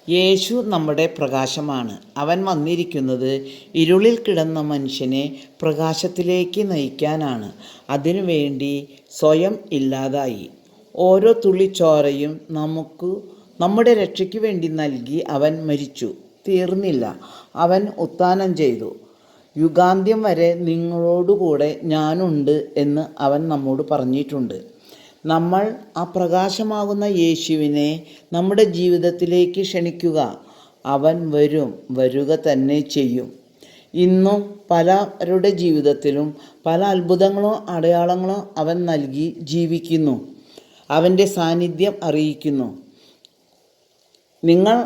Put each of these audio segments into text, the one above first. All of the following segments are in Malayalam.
യേശു നമ്മുടെ പ്രകാശമാണ്. അവൻ വന്നിരിക്കുന്നത് ഇരുളിൽ കിടന്ന മനുഷ്യനെ പ്രകാശത്തിലേക്ക് നയിക്കാനാണ്. അതിനുവേണ്ടി സ്വയം ഇല്ലാതായി. ഓരോ തുള്ളി ചോരയും നമ്മുടെ രക്ഷയ്ക്ക് വേണ്ടി നൽകി അവൻ മരിച്ചു. തീർന്നില്ല, അവൻ ഉത്ഥാനം ചെയ്തു. യുഗാന്ത്യം വരെ നിങ്ങളോടുകൂടെ ഞാനുണ്ട് എന്ന് അവൻ നമ്മോട് പറഞ്ഞിട്ടുണ്ട്. നമ്മൾ ആ പ്രകാശമാകുന്ന യേശുവിനെ നമ്മുടെ ജീവിതത്തിലേക്ക് ക്ഷണിക്കുക. അവൻ വരുക തന്നെ ചെയ്യും. ഇന്നും പലരുടെ ജീവിതത്തിലും പല അത്ഭുതങ്ങളോ അടയാളങ്ങളോ അവൻ നൽകി ജീവിക്കുന്നു. അവൻ്റെ സാന്നിധ്യം അറിയിക്കുന്നു. നിങ്ങൾ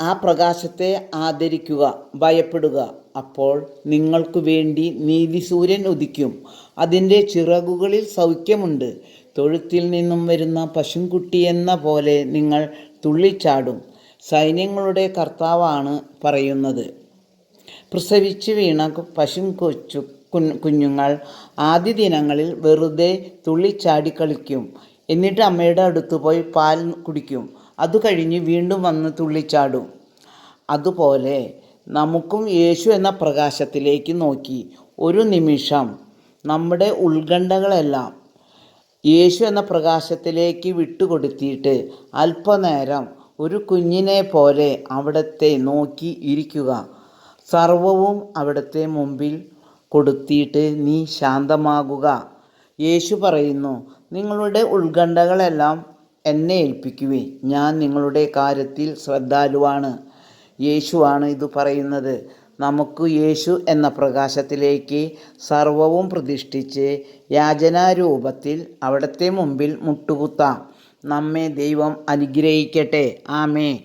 ആ പ്രകാശത്തെ ആദരിക്കുക, ഭയപ്പെടുക. അപ്പോൾ നിങ്ങൾക്ക് വേണ്ടി നീതിസൂര്യൻ ഉദിക്കും. അതിൻ്റെ ചിറകുകളിൽ സൗഖ്യമുണ്ട്. തൊഴുത്തിൽ നിന്നും വരുന്ന പശുക്കുട്ടിയെന്ന പോലെ നിങ്ങൾ തുള്ളിച്ചാടും. സൈന്യങ്ങളുടെ കർത്താവാണ് പറയുന്നത്. പ്രസവിച്ച് വീണ കുഞ്ഞുങ്ങൾ ആദ്യ ദിനങ്ങളിൽ വെറുതെ തുള്ളിച്ചാടി കളിക്കും. എന്നിട്ട് അമ്മയുടെ അടുത്ത് പോയി പാൽ കുടിക്കും. അത് കഴിഞ്ഞ് വീണ്ടും വന്ന് തുള്ളിച്ചാടും. അതുപോലെ നമുക്കും യേശു എന്ന പ്രകാശത്തിലേക്ക് നോക്കി ഒരു നിമിഷം നമ്മുടെ ഉത്കണ്ഠകളെല്ലാം യേശു എന്ന പ്രകാശത്തിലേക്ക് വിട്ടുകൊടുത്തിട്ട് അല്പനേരം ഒരു കുഞ്ഞിനെ പോലെ അവിടത്തെ നോക്കി ഇരിക്കുക. സർവവും അവിടത്തെ മുമ്പിൽ കൊടുത്തിട്ട് നീ ശാന്തമാകുക. യേശു പറയുന്നു, നിങ്ങളുടെ ഉത്കണ്ഠകളെല്ലാം എന്നെ ഏൽപ്പിക്കുവിൻ, ഞാൻ നിങ്ങളുടെ കാര്യത്തിൽ ശ്രദ്ധാലുവാണ്. യേശുവാണ് ഇത് പറയുന്നത്. നമുക്ക് യേശു എന്ന പ്രകാശത്തിലേക്ക് സർവവും പ്രതിഷ്ഠിച്ച് യാചനാരൂപത്തിൽ അവിടത്തെ മുമ്പിൽ മുട്ടുകുത്താം. നമ്മെ ദൈവം അനുഗ്രഹിക്കട്ടെ. ആമേൻ.